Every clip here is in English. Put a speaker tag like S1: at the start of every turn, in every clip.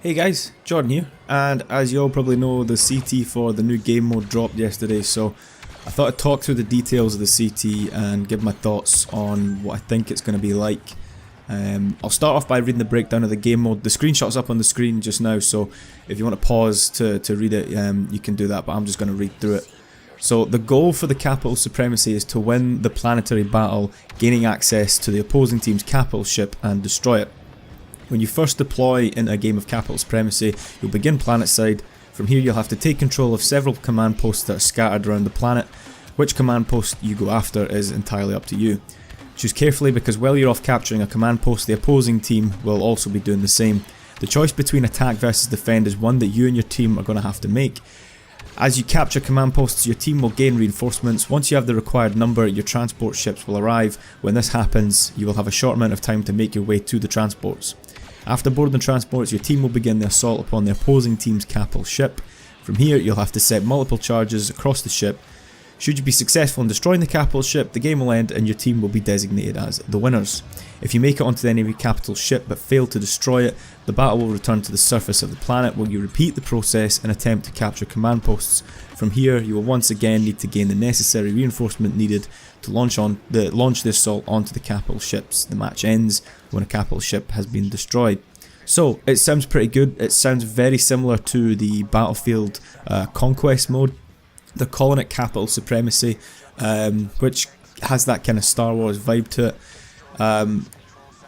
S1: Hey guys, Jordan here, and as you all probably know, the CT for the new game mode dropped yesterday, so I thought I'd talk through the details of the CT and give my thoughts on what I think it's going to be like. I'll start off by reading the breakdown of the game mode. The screenshot's up on the screen just now, so if you want to pause to read it, you can do that, but I'm just going to read through it. So the goal for the capital supremacy is to win the planetary battle, gaining access to the opposing team's capital ship and destroy it. When you first deploy in a game of capital supremacy, you'll begin planetside. From here you'll have to take control of several command posts that are scattered around the planet. Which command post you go after is entirely up to you. Choose carefully because while you're off capturing a command post, the opposing team will also be doing the same. The choice between attack versus defend is one that you and your team are going to have to make. As you capture command posts, your team will gain reinforcements. Once you have the required number, your transport ships will arrive. When this happens, you will have a short amount of time to make your way to the transports. After boarding the transports, your team will begin the assault upon the opposing team's capital ship. From here, you'll have to set multiple charges across the ship. Should you be successful in destroying the capital ship, the game will end and your team will be designated as the winners. If you make it onto the enemy capital ship but fail to destroy it, the battle will return to the surface of the planet where you repeat the process and attempt to capture command posts. From here, you will once again need to gain the necessary reinforcement needed to launch the assault onto the capital ships. The match ends when a capital ship has been destroyed. So, it sounds pretty good. It sounds very similar to the Battlefield Conquest mode. They're calling it Capital Supremacy, which has that kind of Star Wars vibe to it.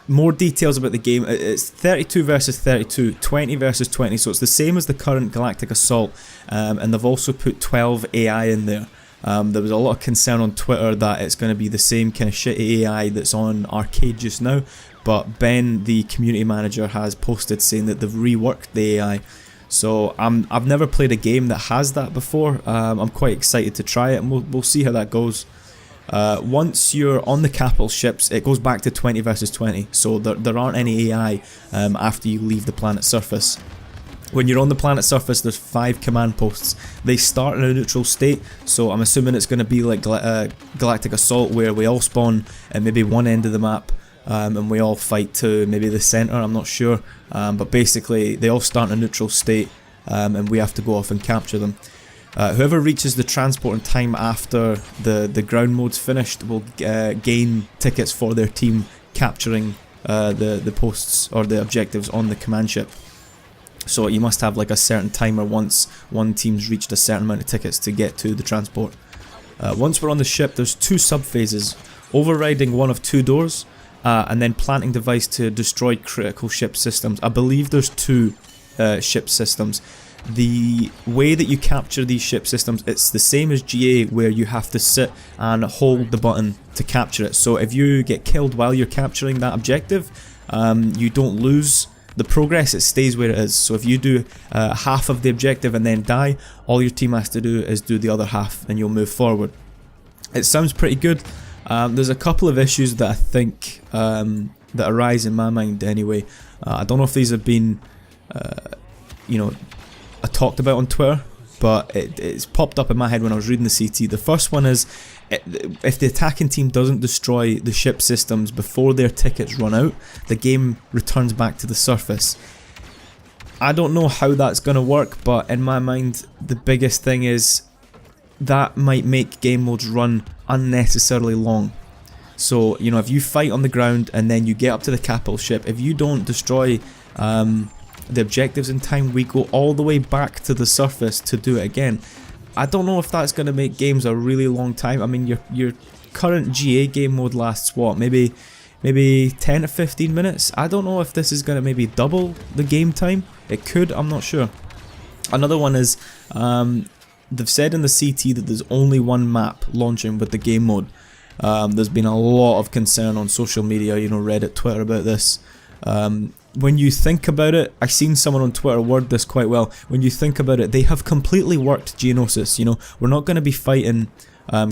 S1: More details about the game. It's 32 versus 32, 20 versus 20, so it's the same as the current Galactic Assault, and they've also put 12 AI in there. There was a lot of concern on Twitter that it's going to be the same kind of shitty AI that's on Arcade just now, but Ben, the community manager, has posted saying that they've reworked the AI. So I've never played a game that has that before. I'm quite excited to try it, and we'll see how that goes. Once you're on the capital ships, it goes back to 20 versus 20, so there aren't any AI after you leave the planet's surface. When you're on the planet's surface, there's 5 command posts. They start in a neutral state, so I'm assuming it's going to be like Galactic Assault, where we all spawn at maybe one end of the map, and we all fight to maybe the centre, I'm not sure, but basically they all start in a neutral state, and we have to go off and capture them. Whoever reaches the transport in time after the ground mode's finished will gain tickets for their team capturing the posts or the objectives on the command ship. So you must have like a certain timer once one team's reached a certain amount of tickets to get to the transport. Once we're on the ship, there's 2 sub-phases: overriding one of 2 doors, and then planting device to destroy critical ship systems. I believe there's 2 ship systems. The way that you capture these ship systems, it's the same as GA, where you have to sit and hold the button to capture it. So if you get killed while you're capturing that objective, you don't lose the progress, it stays where it is. So if you do half of the objective and then die, all your team has to do is do the other half and you'll move forward. It sounds pretty good. There's a couple of issues that I think that arise in my mind anyway. I don't know if these have been talked about on Twitter, but it's popped up in my head when I was reading the CT. The first one is, if the attacking team doesn't destroy the ship systems before their tickets run out, the game returns back to the surface. I don't know how that's going to work, but in my mind the biggest thing is that might make game modes run unnecessarily long. So, you know, if you fight on the ground and then you get up to the capital ship, if you don't destroy the objectives in time, we go all the way back to the surface to do it again. I don't know if that's going to make games a really long time. I mean, your current GA game mode lasts what, maybe 10 to 15 minutes. I don't know if this is going to maybe double the game time. It could, I'm not sure. Another one is, they've said in the CT that there's only one map launching with the game mode. There's been a lot of concern on social media, you know, Reddit, Twitter, about this. When you think about it, I've seen someone on Twitter word this quite well. When you think about it, they have completely worked Geonosis. You know, we're not going to be fighting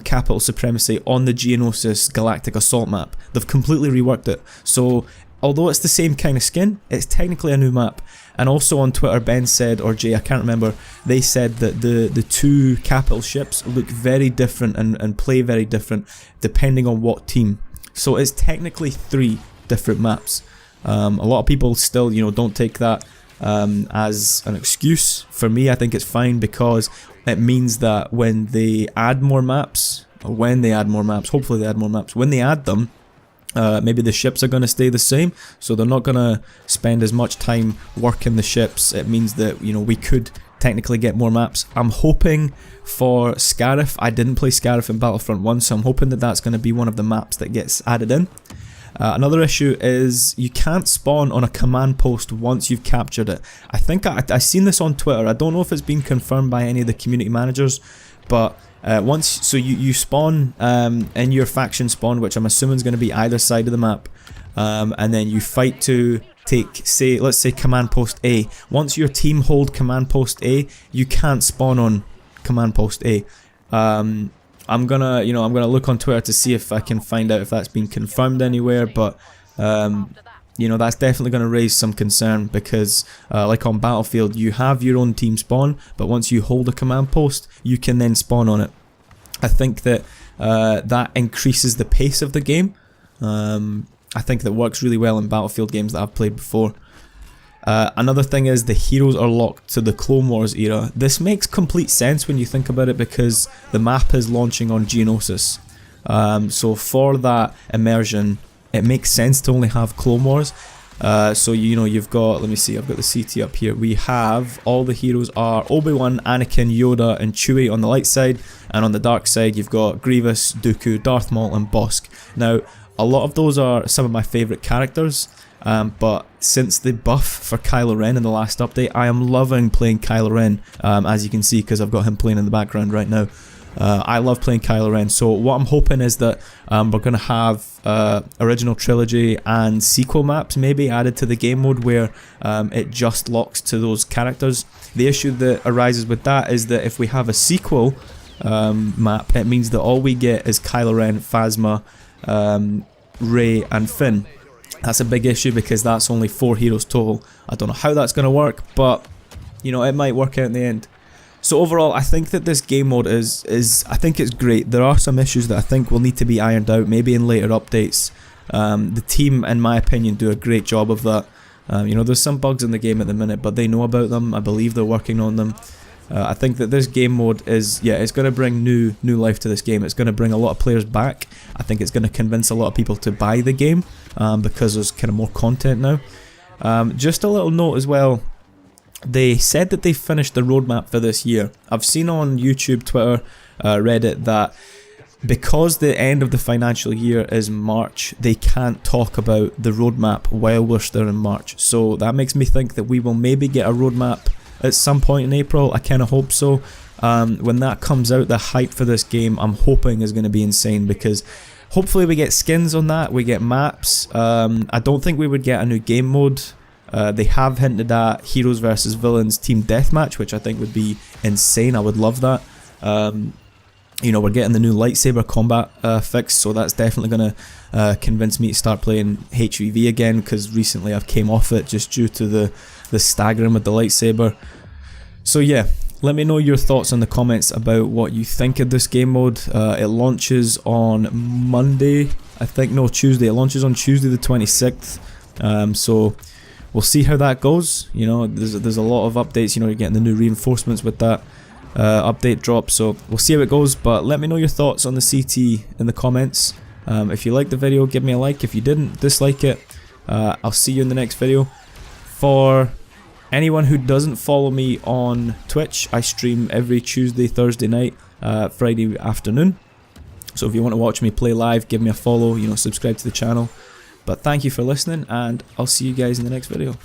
S1: Capital Supremacy on the Geonosis Galactic Assault map. They've completely reworked it. So, although it's the same kind of skin, it's technically a new map. And also on Twitter, Ben said, or Jay, I can't remember, they said that the 2 capital ships look very different and play very different depending on what team. So it's technically 3 different maps. A lot of people still, you know, don't take that as an excuse. For me, I think it's fine because it means that when they add more maps, hopefully they add more maps, when they add them, maybe the ships are going to stay the same, so they're not going to spend as much time working the ships. It means that, you know, we could technically get more maps. I'm hoping for Scarif. I didn't play Scarif in Battlefront 1, so I'm hoping that that's going to be one of the maps that gets added in. Another issue is you can't spawn on a command post once you've captured it. I think I've seen this on Twitter. I don't know if it's been confirmed by any of the community managers, but so you spawn in your faction spawn, which I'm assuming is going to be either side of the map, and then you fight to take, let's say command post A. Once your team hold command post A, you can't spawn on command post A. I'm gonna look on Twitter to see if I can find out if that's been confirmed anywhere, but you know, that's definitely going to raise some concern because like on Battlefield, you have your own team spawn, but once you hold a command post, you can then spawn on it. I think that that increases the pace of the game. I think that works really well in Battlefield games that I've played before. Another thing is the heroes are locked to the Clone Wars era. This makes complete sense when you think about it because the map is launching on Geonosis. So for that immersion, it makes sense to only have Clone Wars. So you know, you've got, let me see, I've got the CT up here. We have, all the heroes are Obi-Wan, Anakin, Yoda and Chewie on the light side, and on the dark side you've got Grievous, Dooku, Darth Maul and Bossk. Now, a lot of those are some of my favourite characters. But since the buff for Kylo Ren in the last update, I am loving playing Kylo Ren, as you can see because I've got him playing in the background right now. I love playing Kylo Ren, so what I'm hoping is that we're going to have original trilogy and sequel maps maybe added to the game mode where it just locks to those characters. The issue that arises with that is that if we have a sequel map, it means that all we get is Kylo Ren, Phasma, Rey and Finn. That's a big issue because that's only 4 heroes total. I don't know how that's going to work, but you know, it might work out in the end. So overall, I think that this game mode I think it's great. There are some issues that I think will need to be ironed out, maybe in later updates. The team, in my opinion, do a great job of that. You know, there's some bugs in the game at the minute, but they know about them. I believe they're working on them. I think that this game mode is, yeah, it's going to bring new life to this game. It's going to bring a lot of players back. I think it's going to convince a lot of people to buy the game because there's kind of more content now. Just a little note as well. They said that they finished the roadmap for this year. I've seen on YouTube, Twitter, Reddit that because the end of the financial year is March, they can't talk about the roadmap while we're still in March. So that makes me think that we will maybe get a roadmap at some point in April. I kind of hope so. When that comes out, the hype for this game, I'm hoping, is going to be insane because hopefully we get skins on that, we get maps. I don't think we would get a new game mode. They have hinted at Heroes versus Villains Team Deathmatch, which I think would be insane. I would love that. You know, we're getting the new lightsaber combat fix, so that's definitely going to convince me to start playing HVV again, because recently I've came off it just due to the staggering with the lightsaber. So yeah, let me know your thoughts in the comments about what you think of this game mode. It launches on Monday, I think, no, Tuesday. It launches on Tuesday the 26th. So we'll see how that goes. You know, there's a lot of updates. You know, you're getting the new reinforcements with that update drop, so we'll see how it goes. But let me know your thoughts on the CT in the comments. If you liked the video, give me a like. If you didn't, dislike it. I'll see you in the next video. For anyone who doesn't follow me on Twitch, I stream every Tuesday, Thursday night, Friday afternoon. So if you want to watch me play live, give me a follow, you know, subscribe to the channel. But thank you for listening, and I'll see you guys in the next video.